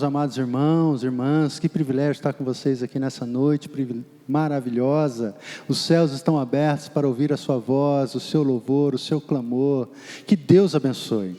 meus amados irmãos, irmãs, que privilégio estar com vocês aqui nessa noite maravilhosa. Os céus estão abertos para ouvir a sua voz, o seu louvor, o seu clamor. Que Deus abençoe.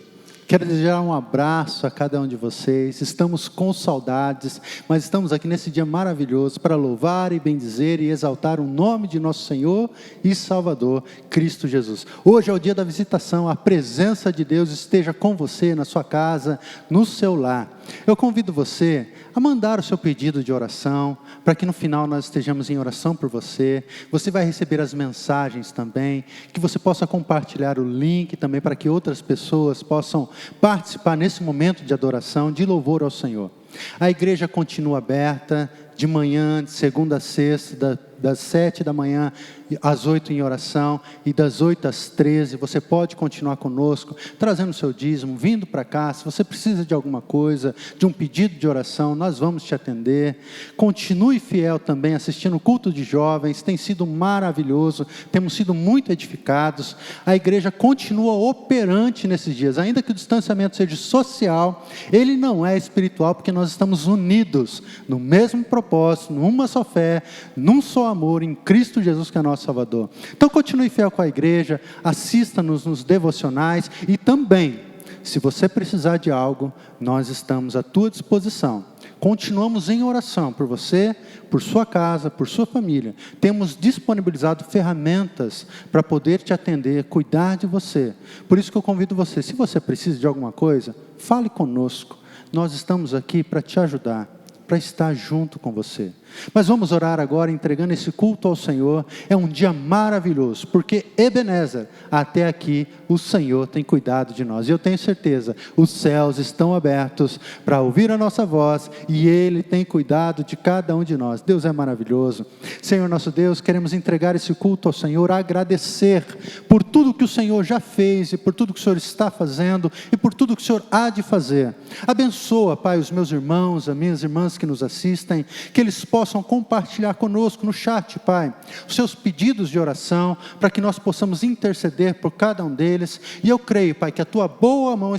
Quero desejar um abraço a cada um de vocês. Estamos com saudades, mas estamos aqui nesse dia maravilhoso para louvar e bendizer e exaltar o nome de nosso Senhor e Salvador, Cristo Jesus. Hoje é o dia da visitação, a presença de Deus esteja com você, na sua casa, no seu lar. Eu convido você a mandar o seu pedido de oração, para que no final nós estejamos em oração por você. Você vai receber as mensagens também, que você possa compartilhar o link também, para que outras pessoas possam participar nesse momento de adoração, de louvor ao Senhor. A igreja continua aberta, de manhã, de segunda a sexta, das 7 da manhã às 8 em oração, e das 8 às 13, você pode continuar conosco, trazendo o seu dízimo, vindo para cá. Se você precisa de alguma coisa, de um pedido de oração, nós vamos te atender. Continue fiel também, assistindo o culto de jovens, tem sido maravilhoso, temos sido muito edificados. A igreja continua operante nesses dias, ainda que o distanciamento seja social, ele não é espiritual, porque nós estamos unidos no mesmo propósito, numa só fé, num só amor, em Cristo Jesus, que é nosso Salvador. Então continue fiel com a igreja, assista-nos nos devocionais, e também, se você precisar de algo, nós estamos à tua disposição. Continuamos em oração por você, por sua casa, por sua família. Temos disponibilizado ferramentas para poder te atender, cuidar de você. Por isso que eu convido você, se você precisa de alguma coisa, fale conosco. Nós estamos aqui para te ajudar, para estar junto com você. Mas vamos orar agora, entregando esse culto ao Senhor. É um dia maravilhoso, porque Ebenezer, até aqui o Senhor tem cuidado de nós. E eu tenho certeza, os céus estão abertos para ouvir a nossa voz, e Ele tem cuidado de cada um de nós. Deus é maravilhoso. Senhor nosso Deus, queremos entregar esse culto ao Senhor, agradecer por tudo que o Senhor já fez, e por tudo que o Senhor está fazendo, e por tudo que o Senhor há de fazer. Abençoa, Pai, os meus irmãos, as minhas irmãs que nos assistem, que eles possam compartilhar conosco no chat, Pai, os seus pedidos de oração, para que nós possamos interceder por cada um deles. E eu creio, Pai, que a Tua boa mão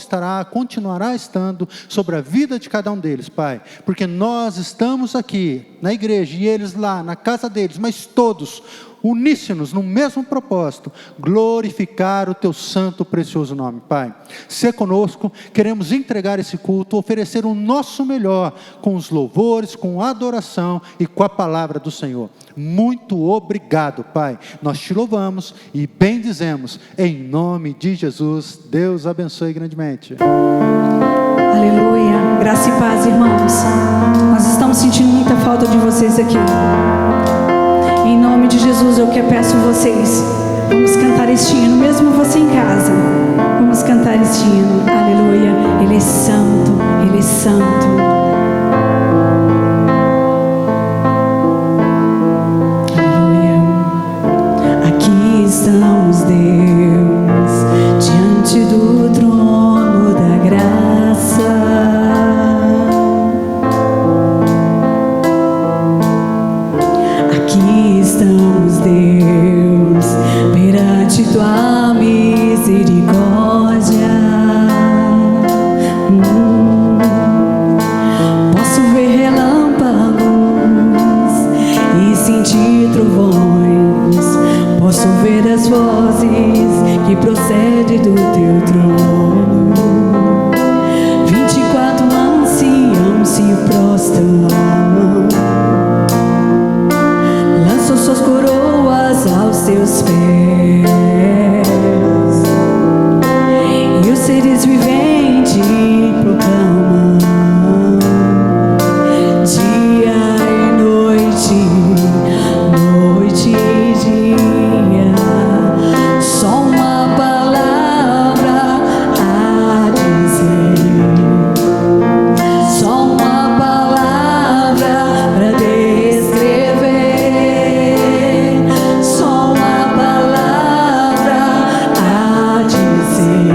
continuará estando sobre a vida de cada um deles, Pai, porque nós estamos aqui na igreja e eles lá na casa deles, mas todos uníssonos no mesmo propósito: glorificar o Teu santo precioso nome. Pai, se conosco, queremos entregar esse culto, oferecer o nosso melhor, com os louvores, com a adoração e com a palavra do Senhor. Muito obrigado, Pai, nós Te louvamos e bendizemos, em nome de Jesus. Deus abençoe grandemente. Aleluia, graça e paz, irmãos. Nós estamos sentindo muita falta de vocês aqui. Em nome de Jesus, eu peço vocês, vamos cantar este hino, mesmo você em casa, vamos cantar este hino. Aleluia, Ele é santo, Ele é santo. Aleluia. Aqui estamos, Deus, diante do trono da graça. Aqui estamos, Deus, perante Tua misericórdia. Posso ver relâmpagos e sentir trovões. Posso ver as vozes que procedem do Teu trono. 24 anciãos se prostram, lançam suas coroas aos Teus pés, e os seres viventes proclamam dia e noite, noite e dia, só uma palavra a dizer, só uma palavra para descrever, só uma palavra a dizer,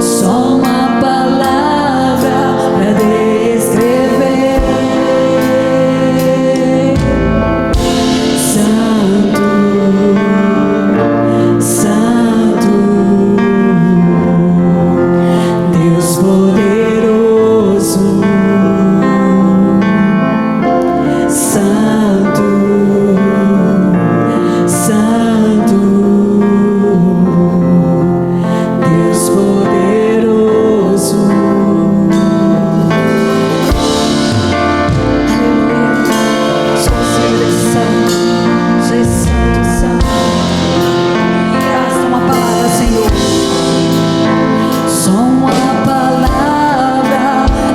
só uma palavra para descrever. Santo, Santo, Deus poderoso. Santo, Santo, Deus poderoso. Aleluia. Só o Senhor é santo, só é santo, santo. Basta uma palavra, Senhor. Só uma palavra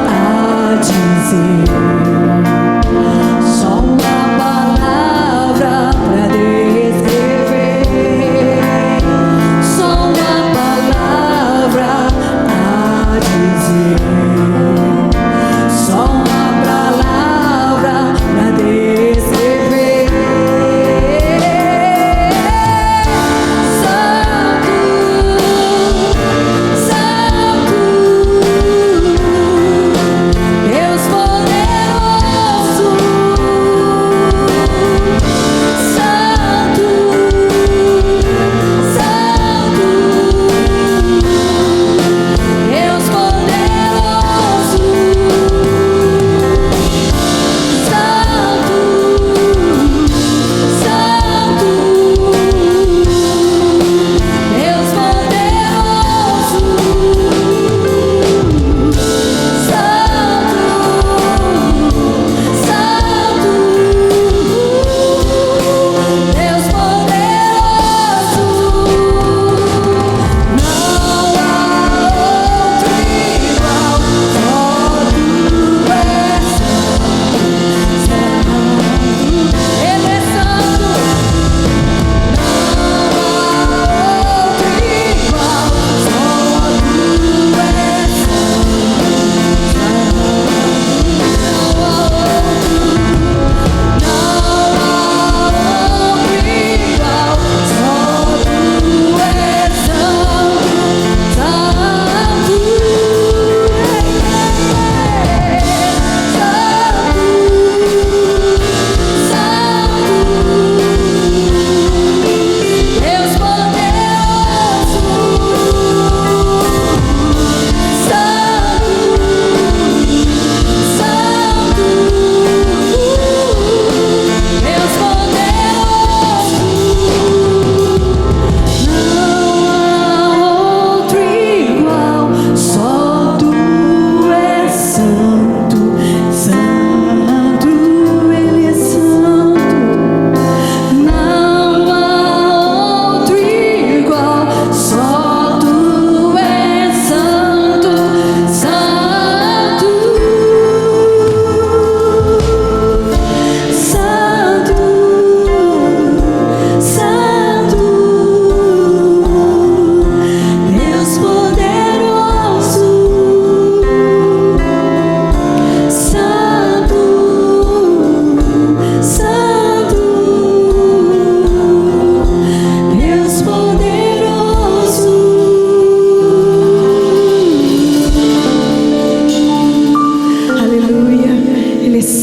a dizer, só uma palavra para descrever, só uma palavra a dizer, só uma palavra para descrever. Santo, Santo, Deus poderoso.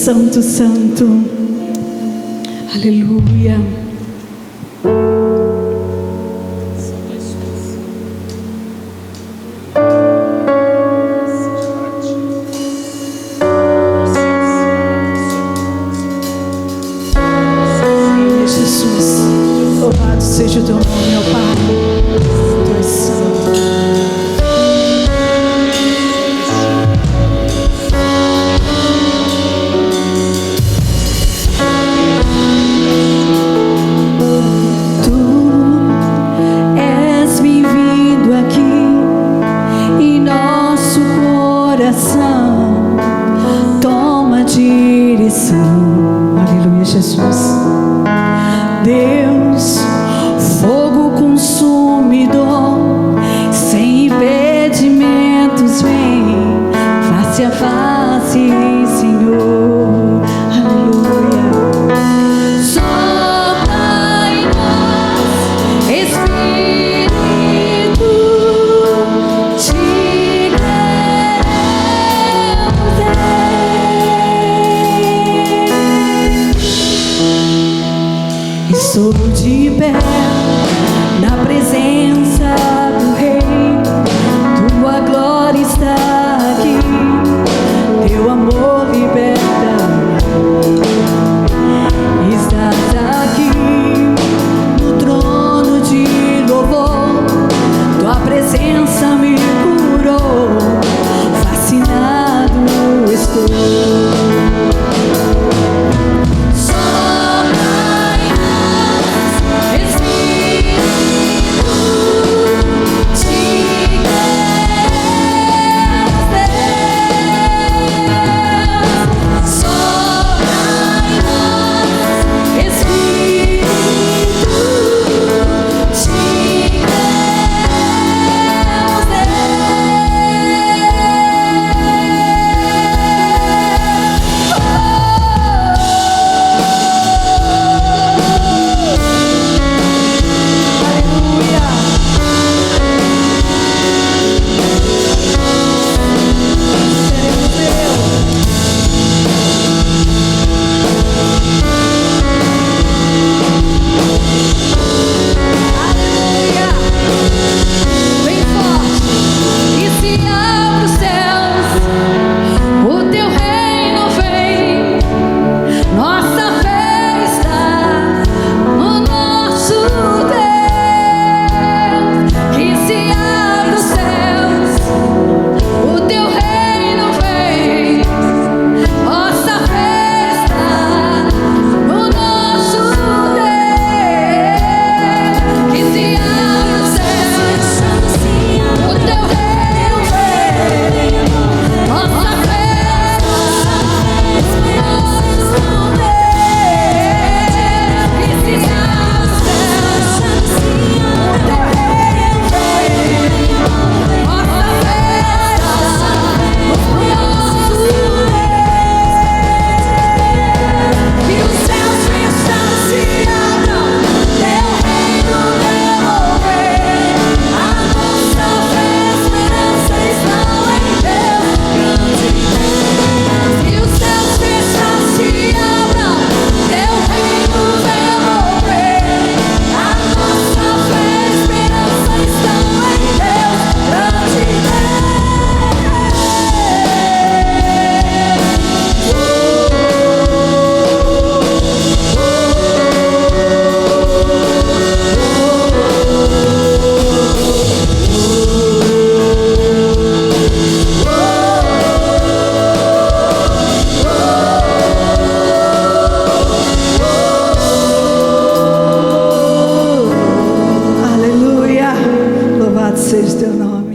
Santo, Santo. Aleluia. Jesus, louvado seja o teu nome, meu Pai. Tu és santo. Toma direção, aleluia, Jesus. Deus, fogo consumidor, sem impedimentos, vem face a face, Senhor, aleluia. Sopra em nós, Espírito, te estou de pé na presença do Rei, tua glória está aqui, teu amor liberta. Estás aqui no trono de louvor, tua presença me curou, fascinado estou.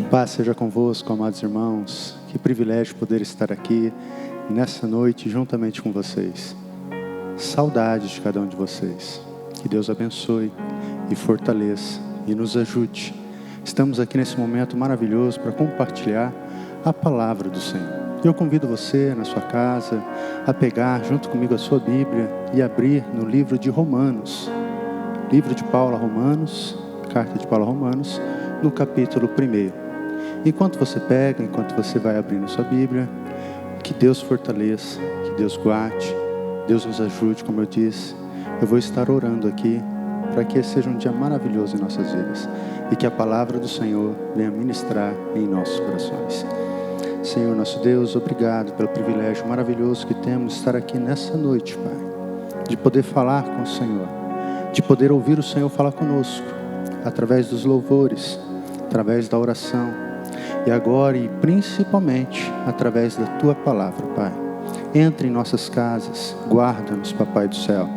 Paz seja convosco, amados irmãos. Que privilégio poder estar aqui nessa noite juntamente com vocês. Saudades de cada um de vocês. Que Deus abençoe e fortaleça e nos ajude. Estamos aqui nesse momento maravilhoso para compartilhar a palavra do Senhor. Eu convido você na sua casa a pegar junto comigo a sua Bíblia e abrir no livro de Romanos. Livro de Paulo a Romanos, carta de Paulo a Romanos, no capítulo 1. Enquanto você pega, enquanto você vai abrindo sua Bíblia, que Deus fortaleça, que Deus guarde, Deus nos ajude, como eu disse. Eu vou estar orando aqui para que esse seja um dia maravilhoso em nossas vidas e que a palavra do Senhor venha ministrar em nossos corações. Senhor, nosso Deus, obrigado pelo privilégio maravilhoso que temos de estar aqui nessa noite, Pai, de poder falar com o Senhor, de poder ouvir o Senhor falar conosco, através dos louvores, através da oração, e agora e principalmente através da Tua palavra, Pai. Entra em nossas casas, guarda-nos, Papai do céu,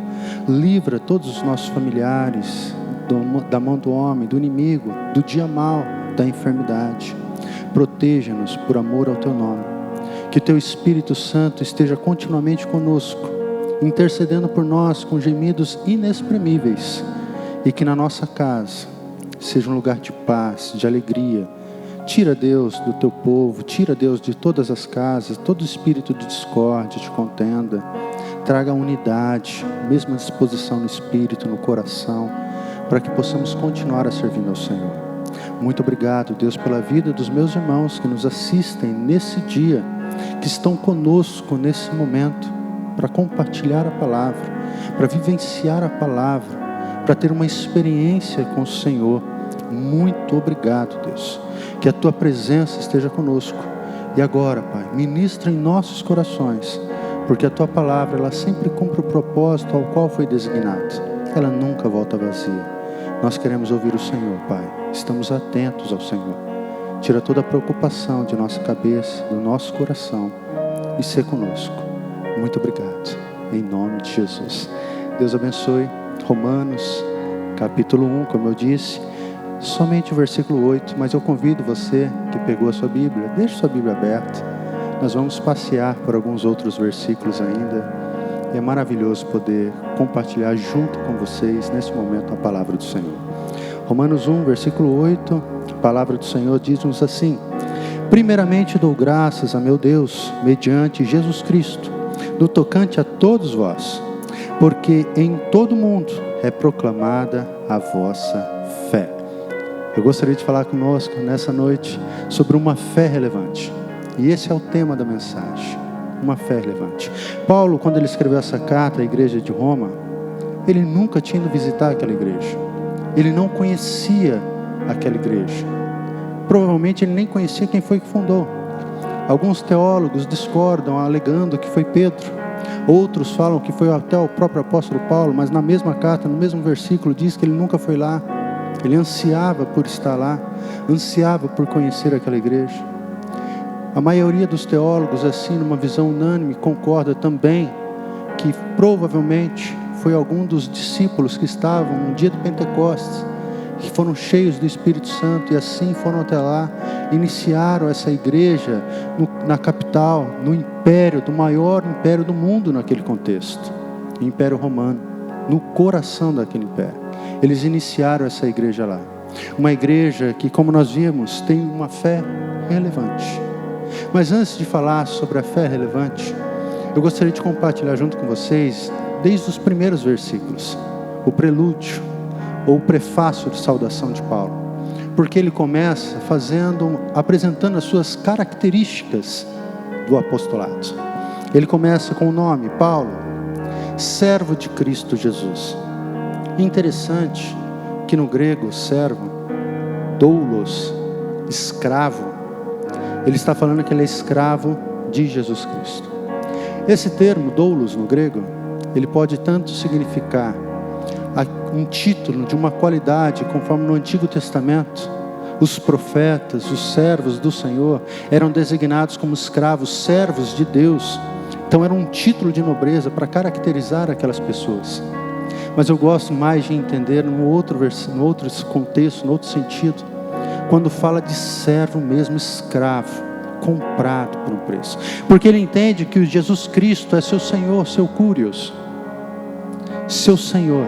livra todos os nossos familiares da mão do homem, do inimigo, do dia mau, da enfermidade. Proteja-nos por amor ao Teu nome. Que o Teu Espírito Santo esteja continuamente conosco, intercedendo por nós com gemidos inexprimíveis, e que na nossa casa seja um lugar de paz, de alegria. Tira, Deus, do Teu povo, tira, Deus, de todas as casas, todo espírito de discórdia, de contenda. Traga unidade, mesma disposição no espírito, no coração, para que possamos continuar a servir ao Senhor. Muito obrigado, Deus, pela vida dos meus irmãos que nos assistem nesse dia, que estão conosco nesse momento, para compartilhar a palavra, para vivenciar a palavra, para ter uma experiência com o Senhor. Muito obrigado, Deus. Que a Tua presença esteja conosco. E agora, Pai, ministra em nossos corações, porque a Tua palavra, ela sempre cumpre o propósito ao qual foi designado. Ela nunca volta vazia. Nós queremos ouvir o Senhor, Pai. Estamos atentos ao Senhor. Tira toda a preocupação de nossa cabeça, do nosso coração, e ser conosco. Muito obrigado. Em nome de Jesus. Deus abençoe. Romanos, capítulo 1, como eu disse, somente o versículo 8, mas eu convido você que pegou a sua Bíblia, deixe sua Bíblia aberta. Nós vamos passear por alguns outros versículos ainda. E é maravilhoso poder compartilhar junto com vocês, nesse momento, a palavra do Senhor. Romanos 1, versículo 8, a palavra do Senhor diz-nos assim: primeiramente dou graças a meu Deus, mediante Jesus Cristo, no tocante a todos vós, porque em todo mundo é proclamada a vossa fé. Eu gostaria de falar conosco nessa noite sobre uma fé relevante. E esse é o tema da mensagem, uma fé relevante. Paulo, quando ele escreveu essa carta à igreja de Roma, ele nunca tinha ido visitar aquela igreja. Ele não conhecia aquela igreja. Provavelmente ele nem conhecia quem foi que fundou. Alguns teólogos discordam, alegando que foi Pedro. Outros falam que foi até o próprio apóstolo Paulo, mas na mesma carta, no mesmo versículo, diz que ele nunca foi lá. Ele ansiava por estar lá, ansiava por conhecer aquela igreja. A maioria dos teólogos, assim, numa visão unânime, concorda também que provavelmente foi algum dos discípulos que estavam no dia de Pentecostes, que foram cheios do Espírito Santo e assim foram até lá, iniciaram essa igreja na capital, no império, do maior império do mundo naquele contexto, o Império Romano, no coração daquele império. Eles iniciaram essa igreja lá, uma igreja que, como nós vimos, tem uma fé relevante. Mas antes de falar sobre a fé relevante, eu gostaria de compartilhar junto com vocês, desde os primeiros versículos, o prelúdio, ou o prefácio de saudação de Paulo, porque ele começa apresentando as suas características do apostolado. Ele começa com o nome, Paulo, servo de Cristo Jesus. Interessante que no grego, servo, doulos, escravo, ele está falando que ele é escravo de Jesus Cristo. Esse termo, doulos, no grego, ele pode tanto significar um título de uma qualidade, conforme no Antigo Testamento, os profetas, os servos do Senhor, eram designados como escravos, servos de Deus. Então era um título de nobreza para caracterizar aquelas pessoas. Mas eu gosto mais de entender no outro contexto, no outro sentido, quando fala de servo mesmo, escravo, comprado por um preço. Porque ele entende que Jesus Cristo é seu Senhor, seu Curios, seu Senhor.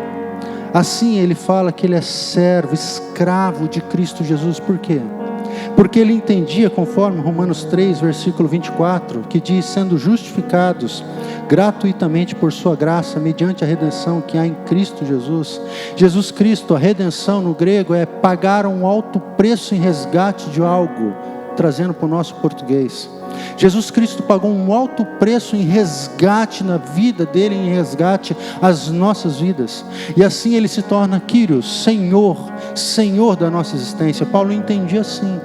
Assim ele fala que ele é servo, escravo de Cristo Jesus. Por quê? Porque ele entendia, conforme Romanos 3, versículo 24, que diz: sendo justificados gratuitamente por sua graça, mediante a redenção que há em Cristo Jesus. Jesus Cristo, a redenção no grego é pagar um alto preço em resgate de algo. trazendo para o nosso português. Jesus Cristo pagou um alto preço em resgate na vida dele, em resgate às nossas vidas. E assim ele se torna Kyrios, Senhor da nossa existência. Paulo entendia assim,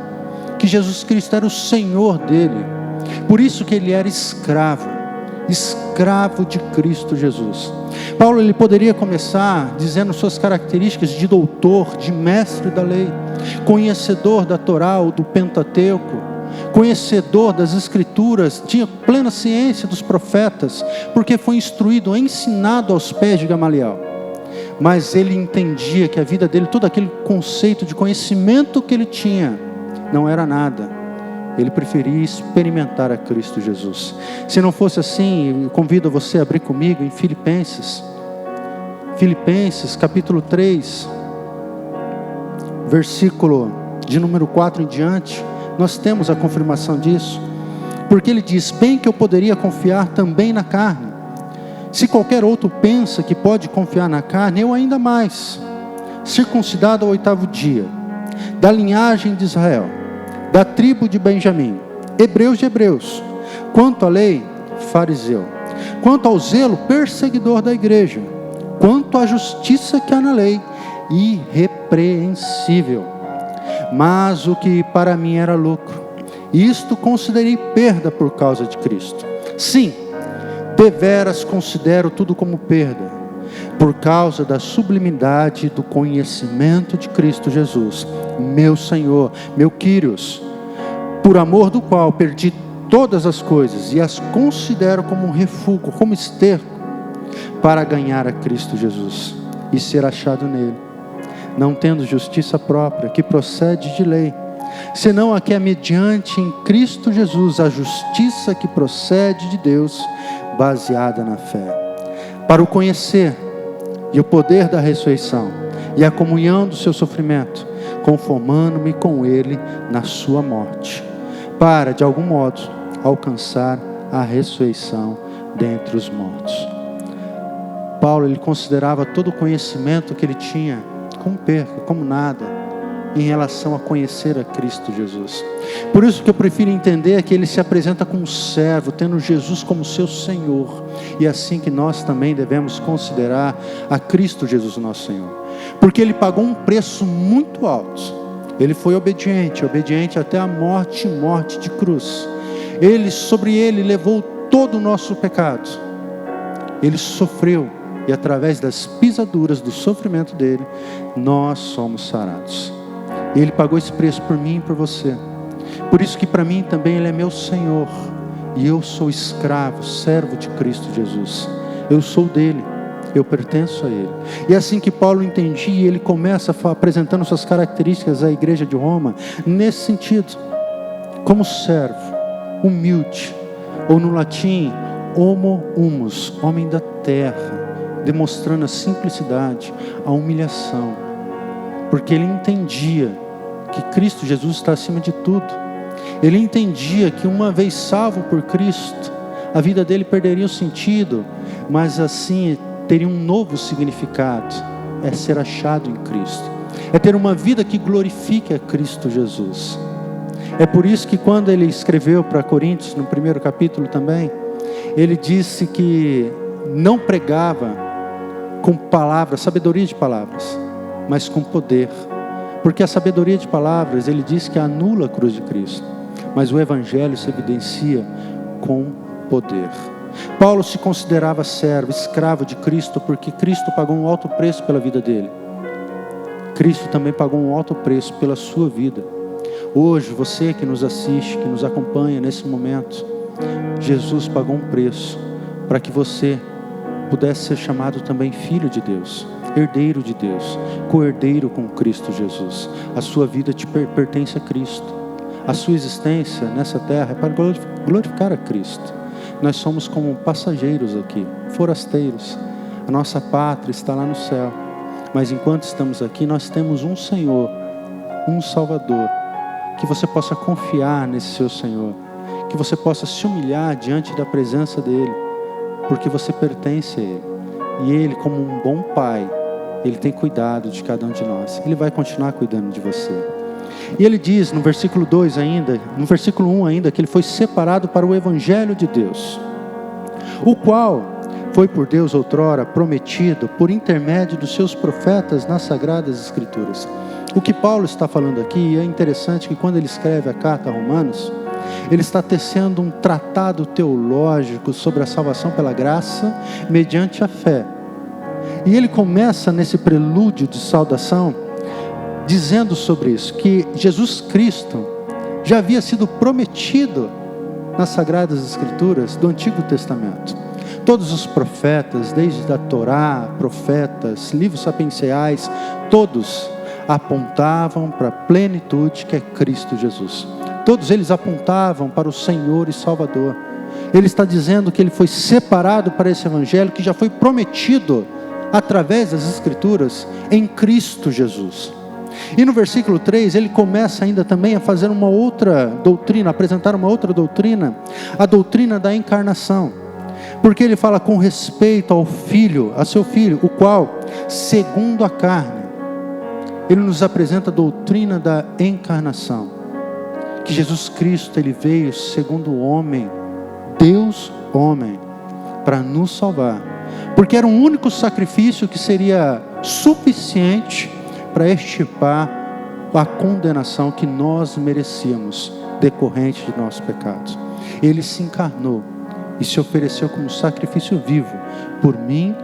que Jesus Cristo era o Senhor dele. Por isso que ele era escravo de Cristo Jesus. Paulo ele poderia começar dizendo suas características de doutor, de mestre da lei, conhecedor da Torá ou do Pentateuco, conhecedor das Escrituras, tinha plena ciência dos profetas, porque foi instruído, ensinado aos pés de Gamaliel. Mas ele entendia que a vida dele, todo aquele conceito de conhecimento que ele tinha, não era nada. Ele preferia experimentar a Cristo Jesus. Se não fosse assim, eu convido você a abrir comigo em Filipenses capítulo 3, versículo de número 4 em diante. Nós temos a confirmação disso, porque ele diz: bem que eu poderia confiar também na carne. Se qualquer outro pensa que pode confiar na carne, eu ainda mais, circuncidado ao 8º dia, da linhagem de Israel, da tribo de Benjamim, hebreus de hebreus, quanto à lei, fariseu, quanto ao zelo, perseguidor da igreja, quanto à justiça que há na lei, irrepreensível. Mas o que para mim era lucro, isto considerei perda por causa de Cristo. Sim, deveras considero tudo como perda, por causa da sublimidade do conhecimento de Cristo Jesus, meu Senhor, meu Kyrios, por amor do qual perdi todas as coisas e as considero como um refúgio, como esterco, para ganhar a Cristo Jesus e ser achado nele, não tendo justiça própria, que procede de lei, senão a que é mediante em Cristo Jesus, a justiça que procede de Deus, baseada na fé, para o conhecer e o poder da ressurreição e a comunhão do seu sofrimento, conformando-me com ele na sua morte, para de algum modo alcançar a ressurreição dentre os mortos. Paulo ele considerava todo o conhecimento que ele tinha como perca, como nada, em relação a conhecer a Cristo Jesus. Por isso que eu prefiro entender que ele se apresenta como servo, tendo Jesus como seu Senhor, e é assim que nós também devemos considerar a Cristo Jesus nosso Senhor, porque ele pagou um preço muito alto. Ele foi obediente até a morte de cruz. Sobre ele levou todo o nosso pecado. Ele sofreu, e através das pisaduras do sofrimento dele, nós somos sarados. Ele pagou esse preço por mim e por você. Por isso que para mim também ele é meu Senhor, e eu sou escravo, servo de Cristo Jesus. Eu sou dele, eu pertenço a ele. E é assim que Paulo entendia, ele começa apresentando suas características à igreja de Roma, nesse sentido, como servo, humilde, ou no latim, homo humus, homem da terra, demonstrando a simplicidade, a humilhação, porque ele entendia que Cristo Jesus está acima de tudo. Ele entendia que uma vez salvo por Cristo, a vida dele perderia o sentido, mas assim teria um novo significado, é ser achado em Cristo, é ter uma vida que glorifique a Cristo Jesus. É por isso que quando ele escreveu para Coríntios, no 1º capítulo também, ele disse que não pregava com palavras, sabedoria de palavras, mas com poder, porque a sabedoria de palavras, ele diz que anula a cruz de Cristo, mas o Evangelho se evidencia com poder. Paulo se considerava servo, escravo de Cristo, porque Cristo pagou um alto preço pela vida dele. Cristo também pagou um alto preço pela sua vida. Hoje, você que nos assiste, que nos acompanha nesse momento, Jesus pagou um preço para que você pudesse ser chamado também filho de Deus, herdeiro de Deus, co-herdeiro com Cristo Jesus. A sua vida te pertence a Cristo. A sua existência nessa terra é para glorificar a Cristo. Nós somos como passageiros aqui, forasteiros. A nossa pátria está lá no céu. Mas enquanto estamos aqui, nós temos um Senhor, um Salvador. Que você possa confiar nesse seu Senhor. Que você possa se humilhar diante da presença dEle, porque você pertence a Ele. E Ele, como um bom Pai, Ele tem cuidado de cada um de nós. Ele vai continuar cuidando de você. E ele diz no versículo 2 ainda, no versículo 1 ainda, que ele foi separado para o Evangelho de Deus, o qual foi por Deus outrora prometido por intermédio dos seus profetas nas Sagradas Escrituras. O que Paulo está falando aqui, é interessante que quando ele escreve a carta a Romanos, ele está tecendo um tratado teológico sobre a salvação pela graça mediante a fé. E ele começa nesse prelúdio de saudação dizendo sobre isso, que Jesus Cristo já havia sido prometido nas Sagradas Escrituras do Antigo Testamento. Todos os profetas, desde a Torá, profetas, livros sapienciais, todos apontavam para a plenitude que é Cristo Jesus. Todos eles apontavam para o Senhor e Salvador. Ele está dizendo que ele foi separado para esse Evangelho que já foi prometido através das Escrituras em Cristo Jesus. E no versículo 3, ele começa ainda também a fazer uma outra doutrina, apresentar uma outra doutrina, a doutrina da encarnação. Porque ele fala com respeito ao Filho, a seu Filho, o qual, segundo a carne, ele nos apresenta a doutrina da encarnação. Que Jesus Cristo, ele veio segundo o homem, Deus homem, para nos salvar. Porque era um único sacrifício que seria suficiente para extirpar a condenação que nós merecíamos, decorrente de nossos pecados. Ele se encarnou e se ofereceu como sacrifício vivo, por mim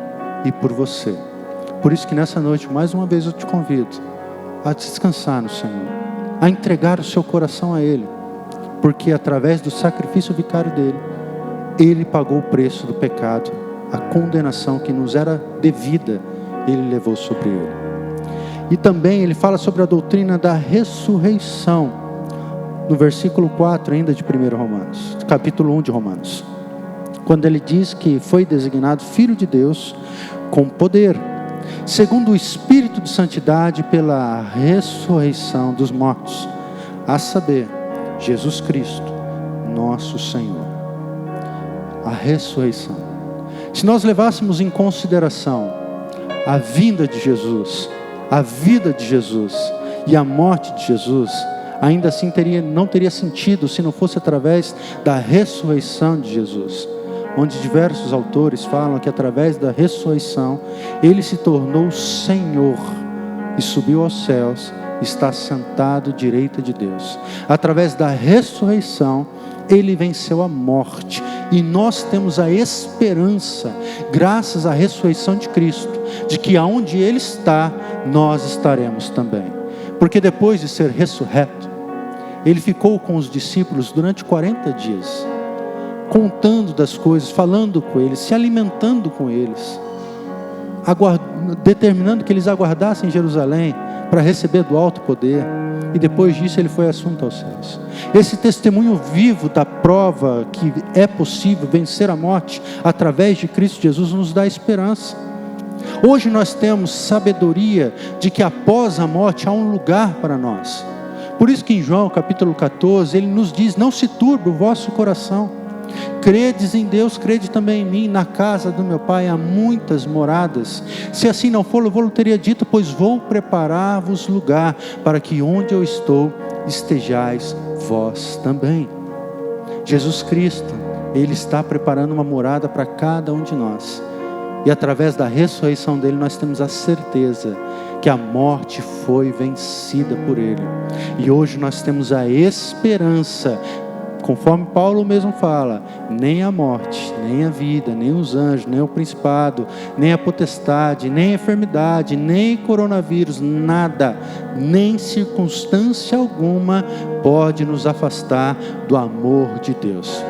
e por você. Por isso que nessa noite, mais uma vez eu te convido a descansar no Senhor, a entregar o seu coração a Ele, porque através do sacrifício vicário dele, Ele pagou o preço do pecado, a condenação que nos era devida, Ele levou sobre Ele. E também ele fala sobre a doutrina da ressurreição, no versículo 4 ainda de 1 Romanos, capítulo 1 de Romanos, quando ele diz que foi designado Filho de Deus com poder, segundo o Espírito de Santidade, pela ressurreição dos mortos, a saber, Jesus Cristo, nosso Senhor. A ressurreição. Se nós levássemos em consideração a vinda de Jesus, a vida de Jesus e a morte de Jesus, ainda assim não teria sentido se não fosse através da ressurreição de Jesus, onde diversos autores falam que através da ressurreição ele se tornou Senhor e subiu aos céus, está sentado à direita de Deus. Através da ressurreição ele venceu a morte, e nós temos a esperança, graças à ressurreição de Cristo, de que aonde Ele está, nós estaremos também. Porque depois de ser ressurreto, Ele ficou com os discípulos durante 40 dias, contando das coisas, falando com eles, se alimentando com eles, determinando que eles aguardassem em Jerusalém, para receber do alto poder, e depois disso ele foi assunto aos céus. Esse testemunho vivo da prova que é possível vencer a morte através de Cristo Jesus nos dá esperança. Hoje nós temos sabedoria de que após a morte há um lugar para nós. Por isso que em João capítulo 14 ele nos diz: não se turbe o vosso coração, credes em Deus, crede também em mim. Na casa do meu Pai há muitas moradas. Se assim não for, eu vou teria dito, pois vou preparar-vos lugar, para que onde eu estou, estejais vós também. Jesus Cristo, Ele está preparando uma morada para cada um de nós. E através da ressurreição dele, nós temos a certeza que a morte foi vencida por Ele. E hoje nós temos a esperança, conforme Paulo mesmo fala: nem a morte, nem a vida, nem os anjos, nem o principado, nem a potestade, nem a enfermidade, nem coronavírus, nada, nem circunstância alguma pode nos afastar do amor de Deus.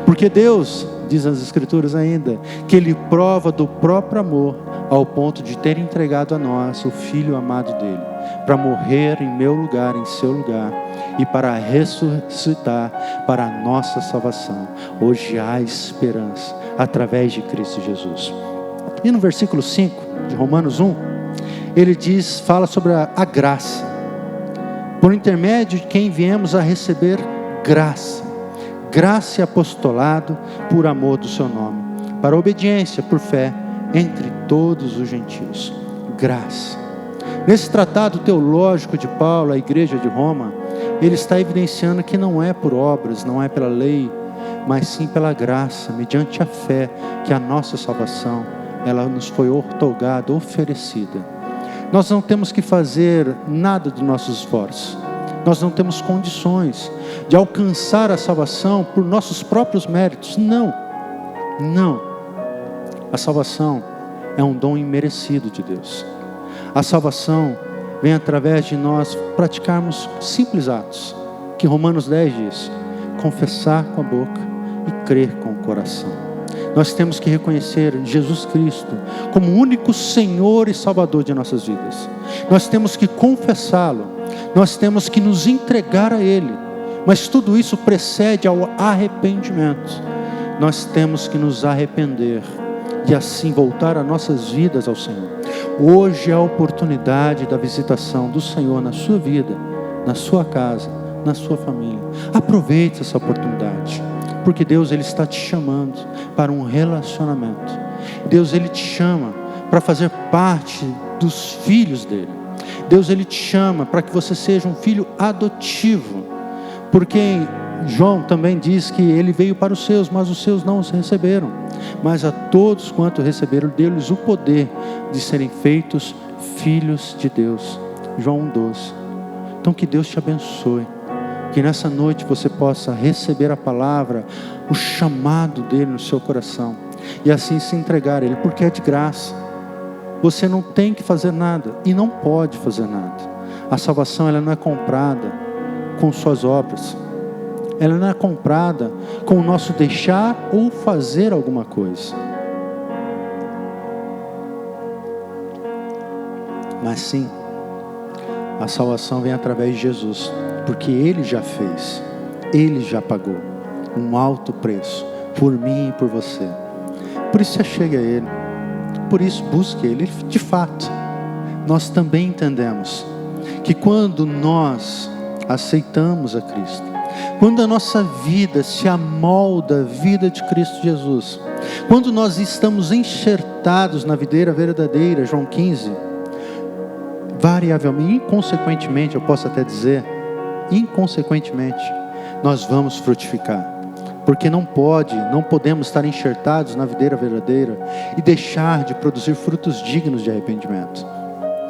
Porque Deus, diz as Escrituras ainda, que Ele prova do próprio amor, ao ponto de ter entregado a nós o Filho amado dEle, para morrer em meu lugar, em seu lugar, e para ressuscitar para a nossa salvação. Hoje há esperança através de Cristo Jesus. E no versículo 5 de Romanos 1, ele fala sobre a graça, por intermédio de quem viemos a receber graça e apostolado por amor do seu nome, para obediência por fé entre todos os gentios. Graça. Nesse tratado teológico de Paulo, à igreja de Roma, ele está evidenciando que não é por obras, não é pela lei, mas sim pela graça, mediante a fé, que a nossa salvação, ela nos foi outorgada, oferecida. Nós não temos que fazer nada dos nossos esforços. Nós não temos condições de alcançar a salvação por nossos próprios méritos. Não. A salvação é um dom imerecido de Deus. A salvação vem através de nós praticarmos simples atos, que Romanos 10 diz: confessar com a boca e crer com o coração. Nós temos que reconhecer Jesus Cristo como o único Senhor e Salvador de nossas vidas. Nós temos que confessá-lo, nós temos que nos entregar a Ele, mas tudo isso precede ao arrependimento. Nós temos que nos arrepender e assim voltar as nossas vidas ao Senhor. Hoje é a oportunidade da visitação do Senhor na sua vida, na sua casa, na sua família. Aproveite essa oportunidade, porque Deus, Ele está te chamando para um relacionamento. Deus, Ele te chama para fazer parte dos filhos dEle. Deus, Ele te chama para que você seja um filho adotivo, porque João também diz que Ele veio para os seus, mas os seus não os receberam. Mas a todos quanto receberam, deu-lhes o poder de serem feitos filhos de Deus. João 1,12. Então que Deus te abençoe, que nessa noite você possa receber a palavra, o chamado dEle no seu coração, e assim se entregar a Ele, porque é de graça. Você não tem que fazer nada, e não pode fazer nada. A salvação, ela não é comprada com suas obras. Ela não é comprada com o nosso deixar ou fazer alguma coisa. Mas sim, a salvação vem através de Jesus, porque Ele já fez, Ele já pagou um alto preço por mim e por você. Por isso você chega a Ele, por isso busque Ele. De fato, nós também entendemos que quando nós aceitamos a Cristo, quando a nossa vida se amolda à vida de Cristo Jesus, quando nós estamos enxertados na videira verdadeira, João 15, variavelmente, inconsequentemente, eu posso até dizer, inconsequentemente, nós vamos frutificar. Porque não podemos estar enxertados na videira verdadeira e deixar de produzir frutos dignos de arrependimento.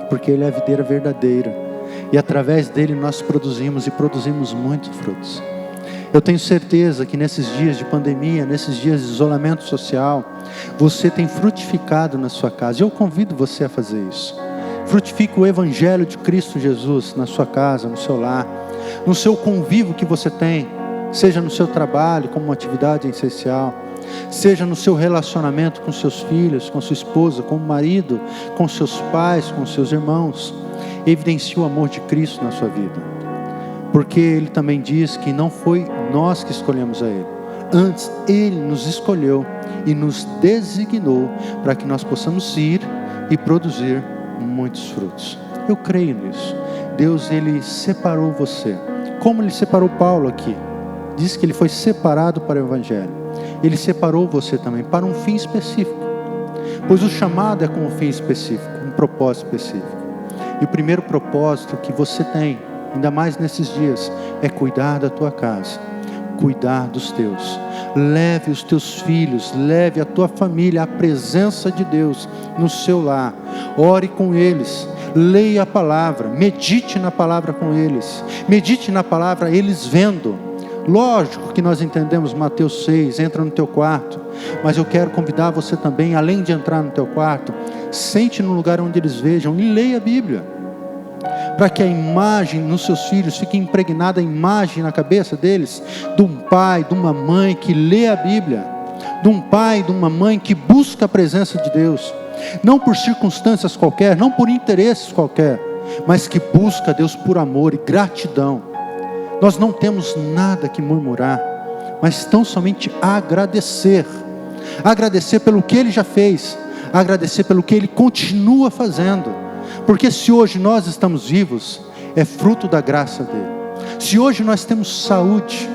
Porque Ele é a videira verdadeira, e através dEle nós produzimos muitos frutos. Eu tenho certeza que nesses dias de pandemia, nesses dias de isolamento social, você tem frutificado na sua casa. Eu convido você a fazer isso. Frutifique o Evangelho de Cristo Jesus na sua casa, no seu lar, no seu convívio que você tem, seja no seu trabalho como uma atividade essencial, seja no seu relacionamento com seus filhos, com sua esposa, com o marido, com seus pais, com seus irmãos. Evidencie o amor de Cristo na sua vida, porque Ele também diz que não foi nós que escolhemos a Ele, antes Ele nos escolheu e nos designou para que nós possamos ir e produzir muitos frutos. Eu creio nisso. Deus, Ele separou você, como Ele separou Paulo aqui. Diz que ele foi separado para o Evangelho. Ele separou você também para um fim específico, pois o chamado é com um fim específico, um propósito específico. E o primeiro propósito que você tem, ainda mais nesses dias, é cuidar da tua casa, cuidar dos teus. Leve os teus filhos, leve a tua família à presença de Deus no seu lar. Ore com eles, leia a palavra, medite na palavra com eles, medite na palavra eles vendo. Lógico que nós entendemos Mateus 6, entra no teu quarto, mas eu quero convidar você também, além de entrar no teu quarto, sente no lugar onde eles vejam e leia a Bíblia, para que a imagem nos seus filhos fique impregnada, a imagem na cabeça deles, de um pai, de uma mãe que lê a Bíblia, de um pai, de uma mãe que busca a presença de Deus, não por circunstâncias qualquer, não por interesses qualquer, mas que busca a Deus por amor e gratidão. Nós não temos nada que murmurar, mas tão somente agradecer. Agradecer pelo que Ele já fez, agradecer pelo que Ele continua fazendo. Porque se hoje nós estamos vivos, é fruto da graça dEle. Se hoje nós temos saúde,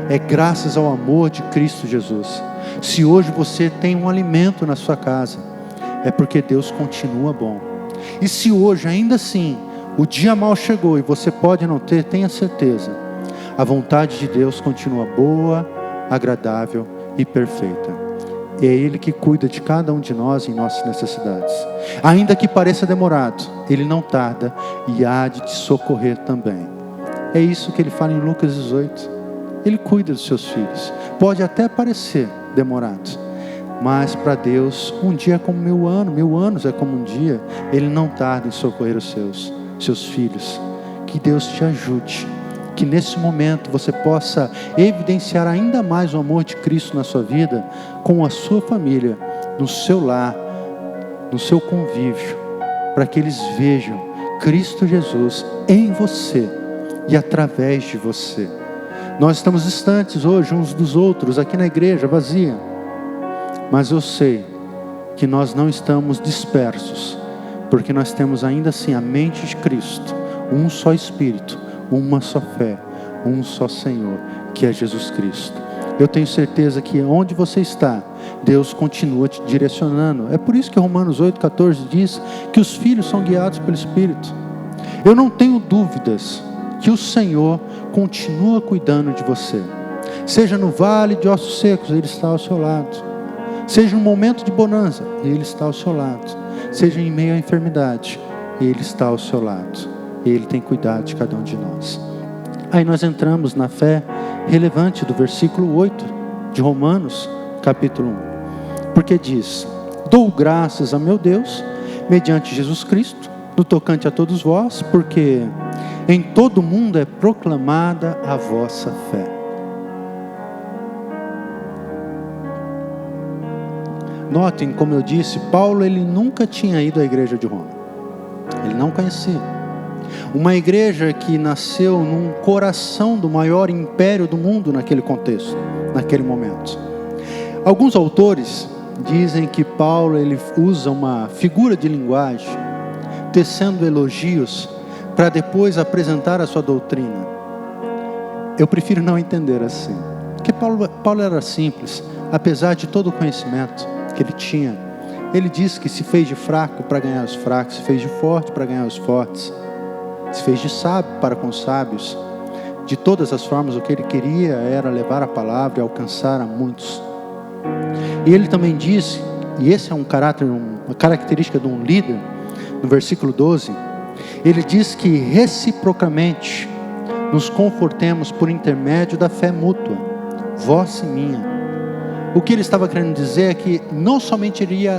é graças ao amor de Cristo Jesus. Se hoje você tem um alimento na sua casa, é porque Deus continua bom. E se hoje, ainda assim, o dia mal chegou e você pode não ter, tenha certeza, a vontade de Deus continua boa, agradável e perfeita. É Ele que cuida de cada um de nós em nossas necessidades. Ainda que pareça demorado, Ele não tarda e há de te socorrer também. É isso que Ele fala em Lucas 18. Ele cuida dos seus filhos. Pode até parecer demorado, mas para Deus, um dia é como 1000 anos, 1000 anos é como um dia. Ele não tarda em socorrer os seus filhos. Que Deus te ajude, que nesse momento você possa evidenciar ainda mais o amor de Cristo na sua vida, com a sua família, no seu lar, no seu convívio, para que eles vejam Cristo Jesus em você e através de você. Nós estamos distantes hoje uns dos outros, aqui na igreja vazia, mas eu sei que nós não estamos dispersos, porque nós temos ainda assim a mente de Cristo, um só Espírito, uma só fé, um só Senhor, que é Jesus Cristo. Eu tenho certeza que onde você está, Deus continua te direcionando. É por isso que Romanos 8,14 diz que os filhos são guiados pelo Espírito. Eu não tenho dúvidas que o Senhor continua cuidando de você. Seja no vale de ossos secos, Ele está ao seu lado. Seja no momento de bonança, Ele está ao seu lado. Seja em meio à enfermidade, Ele está ao seu lado. Ele tem cuidado de cada um de nós. Aí nós entramos na fé relevante do versículo 8 de Romanos, capítulo 1. Porque diz: dou graças a meu Deus, mediante Jesus Cristo, no tocante a todos vós, porque em todo o mundo é proclamada a vossa fé. Notem, como eu disse, Paulo ele nunca tinha ido à igreja de Roma. Ele não conhecia. Uma igreja que nasceu num coração do maior império do mundo naquele contexto, naquele momento. Alguns autores dizem que Paulo ele usa uma figura de linguagem, tecendo elogios, para depois apresentar a sua doutrina. Eu prefiro não entender assim, porque Paulo era simples, apesar de todo o conhecimento que ele tinha. Ele disse que se fez de fraco para ganhar os fracos, se fez de forte para ganhar os fortes, se fez de sábio para com os sábios. De todas as formas, o que ele queria era levar a palavra e alcançar a muitos. E ele também disse, e esse é uma característica de um líder, no versículo 12, ele diz que reciprocamente nos confortemos por intermédio da fé mútua, vossa e minha. O que ele estava querendo dizer é que não somente ele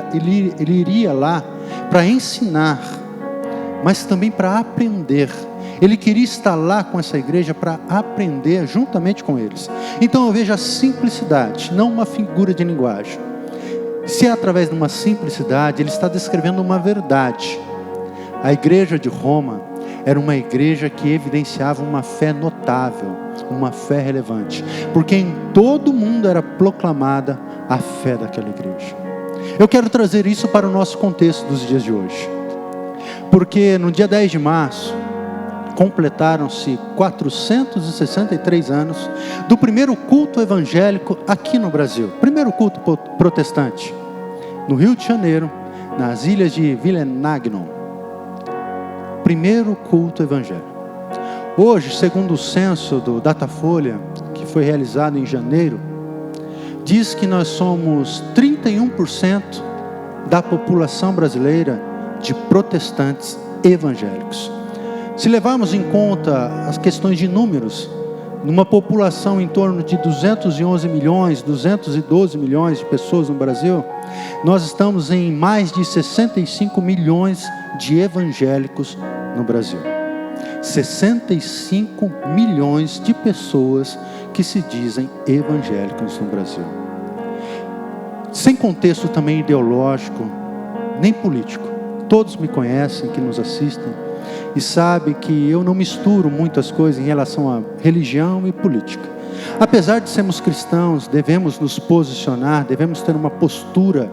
iria lá para ensinar, mas também para aprender. Ele queria estar lá com essa igreja para aprender juntamente com eles. Então eu vejo a simplicidade, não uma figura de linguagem. Se é através de uma simplicidade, ele está descrevendo uma verdade. A igreja de Roma era uma igreja que evidenciava uma fé notável, uma fé relevante, porque em todo o mundo era proclamada a fé daquela igreja. Eu quero trazer isso para o nosso contexto dos dias de hoje, porque no dia 10 de março, completaram-se 463 anos do primeiro culto evangélico aqui no Brasil, primeiro culto protestante, no Rio de Janeiro, nas ilhas de Villenagnon. Primeiro culto evangélico. Hoje, segundo o censo do Datafolha, que foi realizado em janeiro, diz que nós somos 31% da população brasileira de protestantes evangélicos. Se levarmos em conta as questões de números, numa população em torno de 211 milhões, 212 milhões de pessoas no Brasil, nós estamos em mais de 65 milhões de evangélicos no Brasil. 65 milhões de pessoas que se dizem evangélicos no Brasil. Sem contexto também ideológico, nem político. Todos me conhecem, que nos assistem, e sabem que eu não misturo muitas coisas em relação a religião e política. Apesar de sermos cristãos, devemos nos posicionar, devemos ter uma postura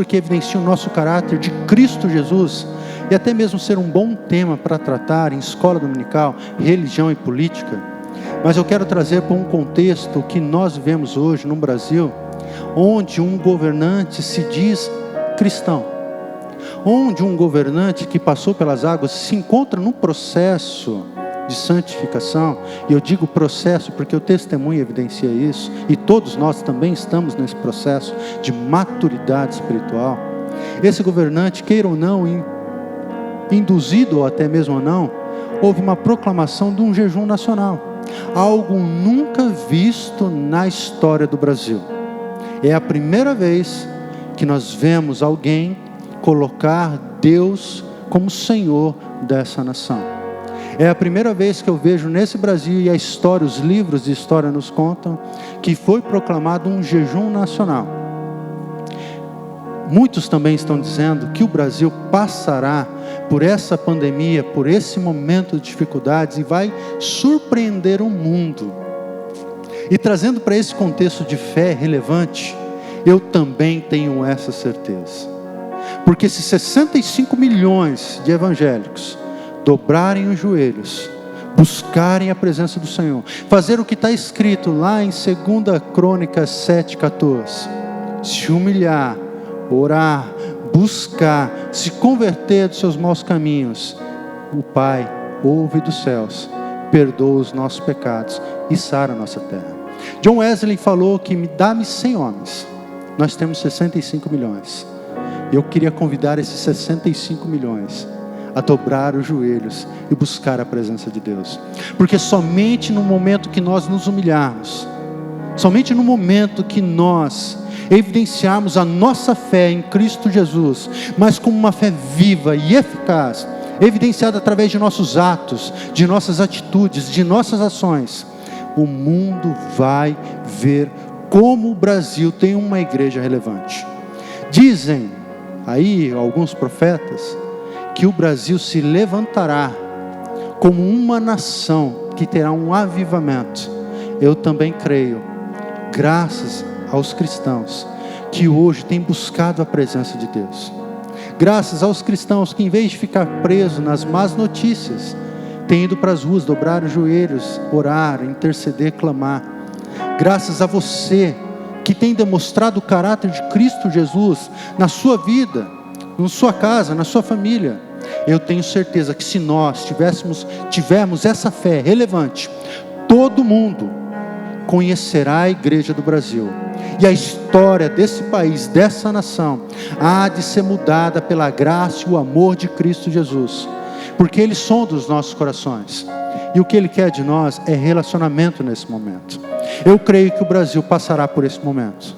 que evidencia o nosso caráter de Cristo Jesus, e até mesmo ser um bom tema para tratar em escola dominical, religião e política. Mas eu quero trazer para um contexto que nós vivemos hoje no Brasil, onde um governante se diz cristão, onde um governante que passou pelas águas se encontra num processo de santificação, e eu digo processo porque o testemunho evidencia isso, e todos nós também estamos nesse processo de maturidade espiritual. Esse governante, queira ou não, induzido ou até mesmo não, houve uma proclamação de um jejum nacional, algo nunca visto na história do Brasil. É a primeira vez que nós vemos alguém colocar Deus como Senhor dessa nação. É a primeira vez que eu vejo nesse Brasil, e a história, os livros de história nos contam, que foi proclamado um jejum nacional. Muitos também estão dizendo que o Brasil passará por essa pandemia, por esse momento de dificuldades, e vai surpreender o mundo. E trazendo para esse contexto de fé relevante, eu também tenho essa certeza. Porque se 65 milhões de evangélicos dobrarem os joelhos, buscarem a presença do Senhor, fazer o que está escrito lá em 2 Crônicas 7,14, se humilhar, orar, buscar, se converter dos seus maus caminhos, o Pai ouve dos céus, perdoa os nossos pecados e sara a nossa terra. John Wesley falou que dá-me 100 homens, nós temos 65 milhões. Eu queria convidar esses 65 milhões a dobrar os joelhos e buscar a presença de Deus. Porque somente no momento que nós nos humilharmos, somente no momento que nós evidenciarmos a nossa fé em Cristo Jesus, mas como uma fé viva e eficaz, evidenciada através de nossos atos, de nossas atitudes, de nossas ações, o mundo vai ver como o Brasil tem uma igreja relevante. Dizem aí alguns profetas que o Brasil se levantará como uma nação que terá um avivamento. Eu também creio, graças aos cristãos que hoje têm buscado a presença de Deus, graças aos cristãos que, em vez de ficar presos nas más notícias, têm ido para as ruas, dobrar os joelhos, orar, interceder, clamar. Graças a você que tem demonstrado o caráter de Cristo Jesus na sua vida, na sua casa, na sua família. Eu tenho certeza que se nós tivermos essa fé relevante, todo mundo conhecerá a igreja do Brasil. E a história desse país, dessa nação, há de ser mudada pela graça e o amor de Cristo Jesus. Porque Ele sonda os nossos corações. E o que Ele quer de nós é relacionamento nesse momento. Eu creio que o Brasil passará por esse momento.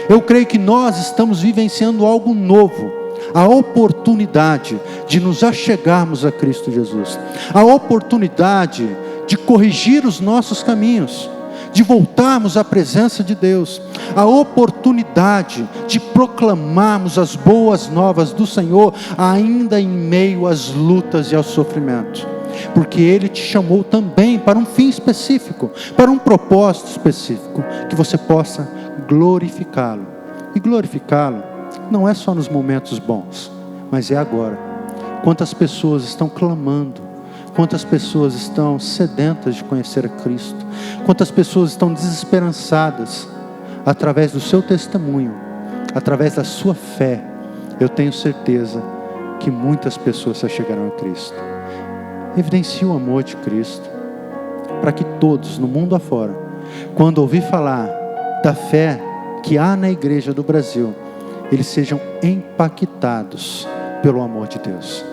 Eu creio que nós estamos vivenciando algo novo. A oportunidade de nos achegarmos a Cristo Jesus. A oportunidade de corrigir os nossos caminhos, de voltarmos à presença de Deus. A oportunidade de proclamarmos as boas novas do Senhor, ainda em meio às lutas e ao sofrimento. Porque Ele te chamou também para um fim específico, para um propósito específico, que você possa glorificá-lo. E glorificá-lo não é só nos momentos bons, mas é agora. Quantas pessoas estão clamando, quantas pessoas estão sedentas de conhecer a Cristo, quantas pessoas estão desesperançadas, através do seu testemunho, através da sua fé. Eu tenho certeza que muitas pessoas se chegarão a Cristo. Evidencie o amor de Cristo, para que todos no mundo afora, quando ouvir falar da fé que há na igreja do Brasil, eles sejam impactados pelo amor de Deus.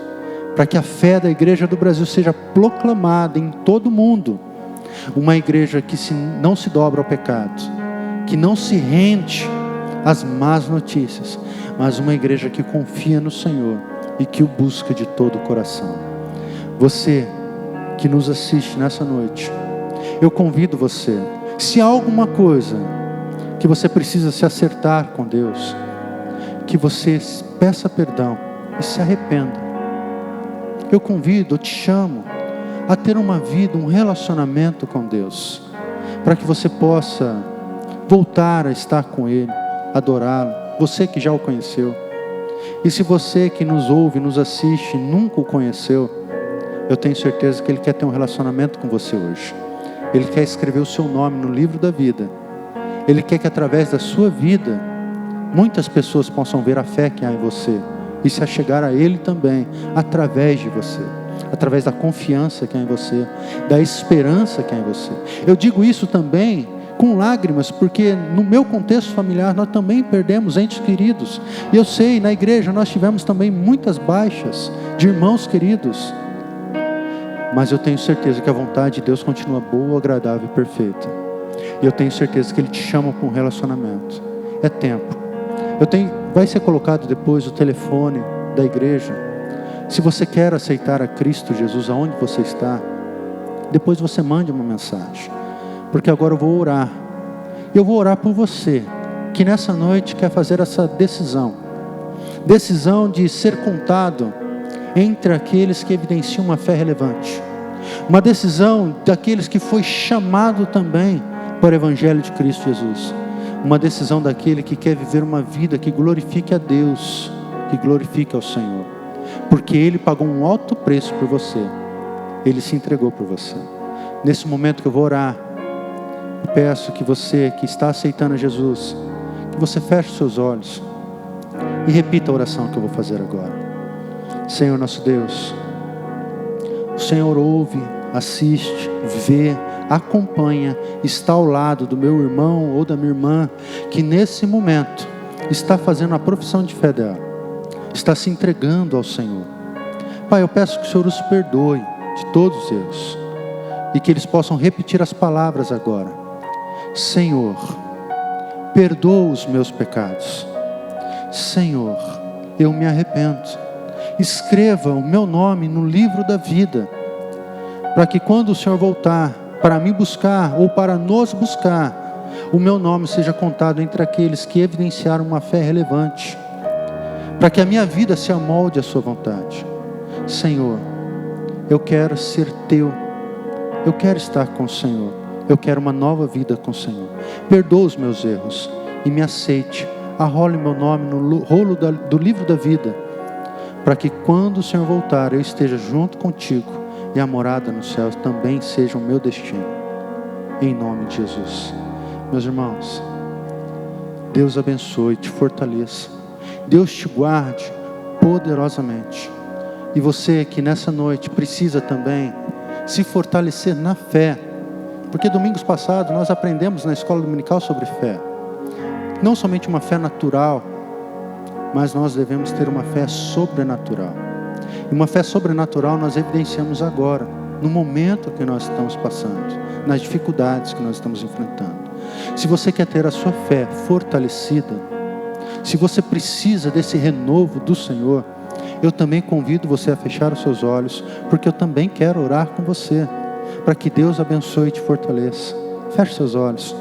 Para que a fé da igreja do Brasil seja proclamada em todo o mundo. Uma igreja que não se dobra ao pecado, que não se rende às más notícias, mas uma igreja que confia no Senhor e que o busca de todo o coração. Você que nos assiste nessa noite, eu convido você, se há alguma coisa que você precisa se acertar com Deus, que você peça perdão e se arrependa. Eu convido, eu te chamo a ter uma vida, um relacionamento com Deus, para que você possa voltar a estar com Ele, adorá-lo, você que já o conheceu. E se você que nos ouve, nos assiste, nunca o conheceu, eu tenho certeza que Ele quer ter um relacionamento com você hoje. Ele quer escrever o seu nome no livro da vida. Ele quer que através da sua vida, muitas pessoas possam ver a fé que há em você e se achegar a Ele também, através de você, através da confiança que há em você, da esperança que há em você. Eu digo isso também com lágrimas, porque no meu contexto familiar nós também perdemos entes queridos, e eu sei, na igreja nós tivemos também muitas baixas de irmãos queridos, mas eu tenho certeza que a vontade de Deus continua boa, agradável e perfeita, e eu tenho certeza que Ele te chama para um relacionamento. É tempo. Vai ser colocado depois o telefone da igreja. Se você quer aceitar a Cristo Jesus aonde você está, depois você mande uma mensagem, porque agora eu vou orar. Eu vou orar por você que nessa noite quer fazer essa decisão de ser contado entre aqueles que evidenciam uma fé relevante, uma decisão daqueles que foi chamado também para o Evangelho de Cristo Jesus, uma decisão daquele que quer viver uma vida que glorifique a Deus, que glorifique ao Senhor, porque Ele pagou um alto preço por você, Ele se entregou por você. Nesse momento que eu vou orar, eu peço que você que está aceitando a Jesus, que você feche seus olhos e repita a oração que eu vou fazer agora. Senhor nosso Deus, o Senhor ouve, assiste, vê, acompanha, está ao lado do meu irmão ou da minha irmã, que nesse momento está fazendo a profissão de fé dela, está se entregando ao Senhor. Pai, eu peço que o Senhor os perdoe de todos os erros, e que eles possam repetir as palavras agora. Senhor, perdoa os meus pecados. Senhor, eu me arrependo. Escreva o meu nome no livro da vida, para que quando o Senhor voltar para me buscar ou para nos buscar, o meu nome seja contado entre aqueles que evidenciaram uma fé relevante, para que a minha vida se amolde à sua vontade. Senhor, eu quero ser teu, eu quero estar com o Senhor, eu quero uma nova vida com o Senhor. Perdoa os meus erros e me aceite, arrole meu nome no rolo do livro da vida, para que quando o Senhor voltar eu esteja junto contigo, e a morada no céu também seja o meu destino, em nome de Jesus. Meus irmãos, Deus abençoe, te fortaleça, Deus te guarde poderosamente, e você que nessa noite precisa também se fortalecer na fé, porque domingos passados nós aprendemos na escola dominical sobre fé, não somente uma fé natural, mas nós devemos ter uma fé sobrenatural. E uma fé sobrenatural nós evidenciamos agora, no momento que nós estamos passando, nas dificuldades que nós estamos enfrentando. Se você quer ter a sua fé fortalecida, se você precisa desse renovo do Senhor, eu também convido você a fechar os seus olhos, porque eu também quero orar com você, para que Deus abençoe e te fortaleça. Feche seus olhos.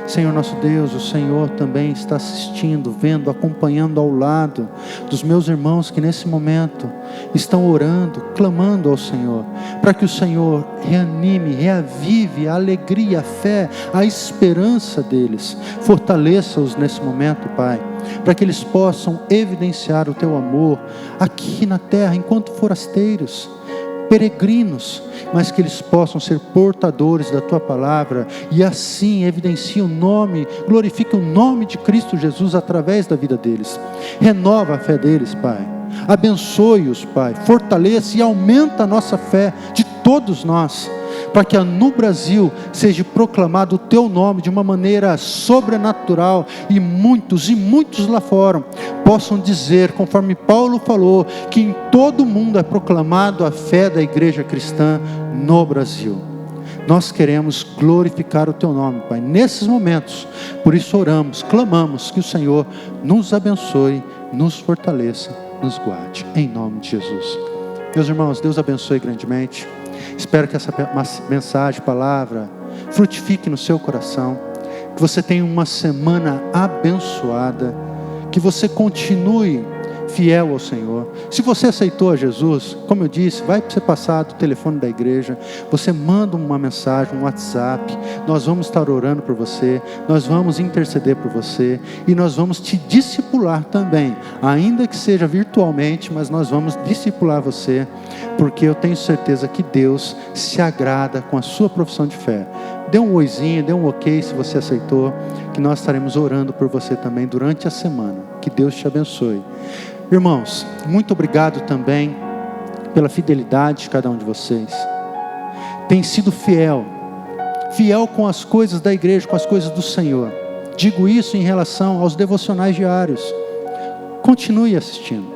Senhor nosso Deus, o Senhor também está assistindo, vendo, acompanhando ao lado dos meus irmãos que nesse momento estão orando, clamando ao Senhor, para que o Senhor reanime, reavive a alegria, a fé, a esperança deles. Fortaleça-os nesse momento, Pai, para que eles possam evidenciar o Teu amor aqui na terra, enquanto forasteiros, peregrinos, mas que eles possam ser portadores da Tua palavra, e assim evidenciem o nome, glorifiquem o nome de Cristo Jesus através da vida deles. Renova a fé deles, Pai, abençoe-os, Pai, fortaleça e aumenta a nossa fé de todos nós, para que no Brasil seja proclamado o Teu nome de uma maneira sobrenatural, e muitos lá fora possam dizer, conforme Paulo falou, que em todo o mundo é proclamado a fé da igreja cristã no Brasil. Nós queremos glorificar o Teu nome, Pai, nesses momentos. Por isso oramos, clamamos que o Senhor nos abençoe, nos fortaleça, nos guarde, em nome de Jesus. Meus irmãos, Deus abençoe grandemente. Espero que essa mensagem, palavra, frutifique no seu coração, que você tenha uma semana abençoada, que você continue fiel ao Senhor. Se você aceitou a Jesus, como eu disse, vai ser passado o telefone da igreja, você manda uma mensagem, um WhatsApp, nós vamos estar orando por você, nós vamos interceder por você, e nós vamos te discipular também, ainda que seja virtualmente, mas nós vamos discipular você, porque eu tenho certeza que Deus se agrada com a sua profissão de fé. dê um oizinho, dê um ok se você aceitou, que nós estaremos orando por você também durante a semana. Que Deus te abençoe. Irmãos, muito obrigado também pela fidelidade de cada um de vocês. Tem sido fiel com as coisas da igreja, com as coisas do Senhor. Digo isso em relação aos devocionais diários. Continue assistindo.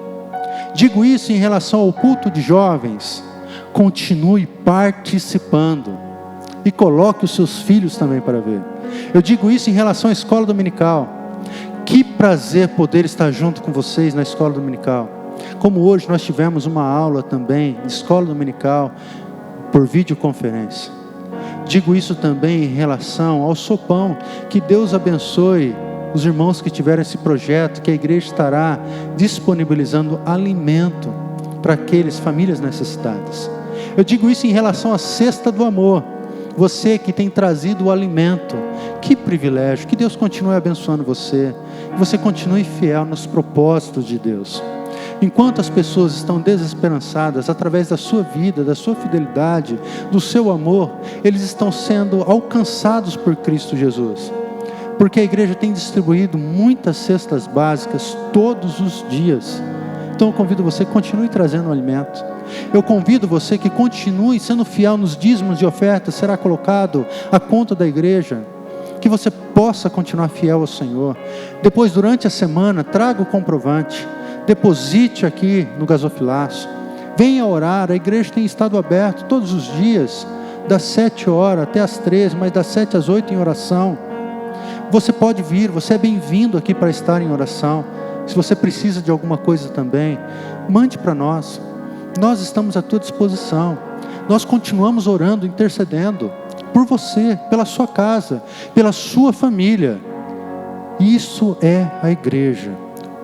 Digo isso em relação ao culto de jovens. Continue participando. E coloque os seus filhos também para ver. Eu digo isso em relação à escola dominical. Que prazer poder estar junto com vocês na escola dominical. Como hoje nós tivemos uma aula também de escola dominical por videoconferência. Digo isso também em relação ao sopão. Que Deus abençoe os irmãos que tiveram esse projeto, que a igreja estará disponibilizando alimento para aqueles famílias necessitadas. Eu digo isso em relação à cesta do amor. Você que tem trazido o alimento, que privilégio. Que Deus continue abençoando você. Que você continue fiel nos propósitos de Deus. Enquanto as pessoas estão desesperançadas, através da sua vida, da sua fidelidade, do seu amor, eles estão sendo alcançados por Cristo Jesus. Porque a igreja tem distribuído muitas cestas básicas todos os dias. Então eu convido você que continue trazendo o alimento. Eu convido você que continue sendo fiel nos dízimos de oferta, será colocado à conta da igreja. Que você possa continuar fiel ao Senhor. Depois, durante a semana, traga o comprovante. Deposite aqui no gasofilaço. Venha orar. A igreja tem estado aberta todos os dias, das 7 horas até as 13, mas das 7 às 8 em oração. Você pode vir, você é bem-vindo aqui para estar em oração. Se você precisa de alguma coisa também, mande para nós. Nós estamos à tua disposição. Nós continuamos orando, intercedendo por você, pela sua casa, pela sua família. Isso é a igreja,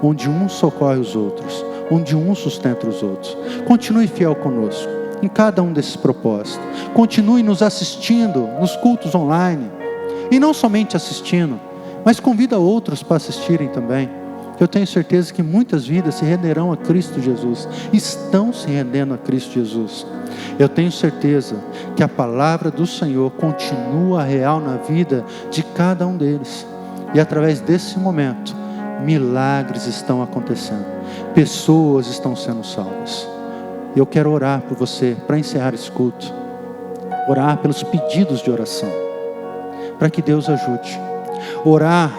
onde um socorre os outros, onde um sustenta os outros. Continue fiel conosco, em cada um desses propósitos. Continue nos assistindo nos cultos online. E não somente assistindo, mas convida outros para assistirem também. Eu tenho certeza que muitas vidas se renderão a Cristo Jesus. Estão se rendendo a Cristo Jesus. Eu tenho certeza que a palavra do Senhor continua real na vida de cada um deles. E através desse momento, milagres estão acontecendo. Pessoas estão sendo salvas. Eu quero orar por você, para encerrar esse culto. Orar pelos pedidos de oração, para que Deus ajude. Orar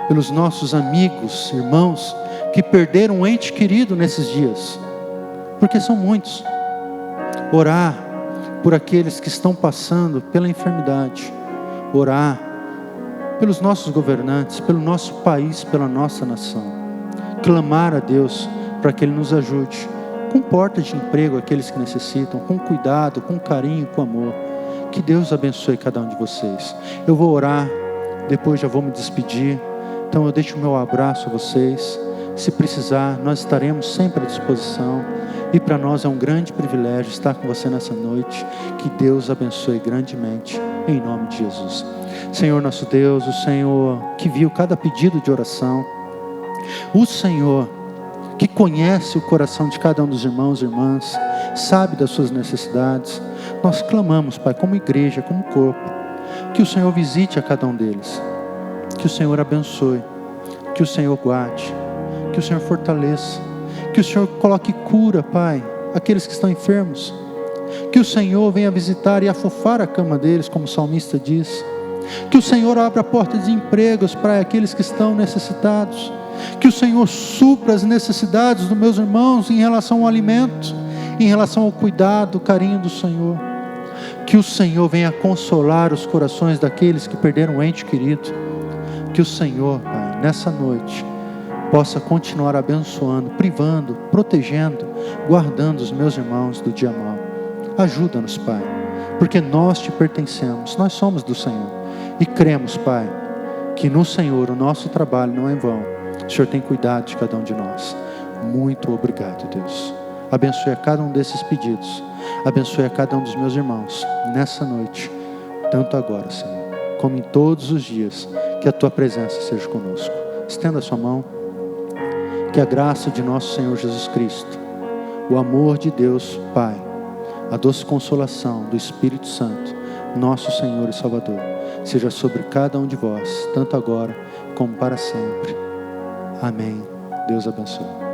pelos nossos amigos, irmãos, que perderam um ente querido nesses dias, porque são muitos. Orar por aqueles que estão passando pela enfermidade. Orar pelos nossos governantes, pelo nosso país, pela nossa nação. Clamar a Deus para que Ele nos ajude, com porta de emprego aqueles que necessitam, com cuidado, com carinho, com amor. Que Deus abençoe cada um de vocês. Eu vou orar, depois já vou me despedir. Então eu deixo o meu abraço a vocês. Se precisar, nós estaremos sempre à disposição. E para nós é um grande privilégio estar com você nessa noite. Que Deus abençoe grandemente, em nome de Jesus. Senhor nosso Deus, o Senhor que viu cada pedido de oração, o Senhor que conhece o coração de cada um dos irmãos e irmãs, sabe das suas necessidades. Nós clamamos, Pai, como igreja, como corpo, que o Senhor visite a cada um deles, que o Senhor abençoe, que o Senhor guarde, que o Senhor fortaleça, que o Senhor coloque cura, Pai, àqueles que estão enfermos, que o Senhor venha visitar e afofar a cama deles, como o salmista diz, que o Senhor abra a porta de empregos para aqueles que estão necessitados, que o Senhor supra as necessidades dos meus irmãos em relação ao alimento, em relação ao cuidado, o carinho do Senhor. Que o Senhor venha consolar os corações daqueles que perderam um ente querido. Que o Senhor, Pai, nessa noite, possa continuar abençoando, privando, protegendo, guardando os meus irmãos do dia mau. Ajuda-nos, Pai, porque nós te pertencemos, nós somos do Senhor. E cremos, Pai, que no Senhor o nosso trabalho não é em vão. O Senhor tem cuidado de cada um de nós. Muito obrigado, Deus. Abençoe a cada um desses pedidos. Abençoe a cada um dos meus irmãos nessa noite, tanto agora, Senhor, como em todos os dias. Que a Tua presença seja conosco. Estenda a sua mão. Que a graça de nosso Senhor Jesus Cristo, o amor de Deus Pai, a doce consolação do Espírito Santo, nosso Senhor e Salvador, seja sobre cada um de vós, tanto agora como para sempre. Amém. Deus abençoe.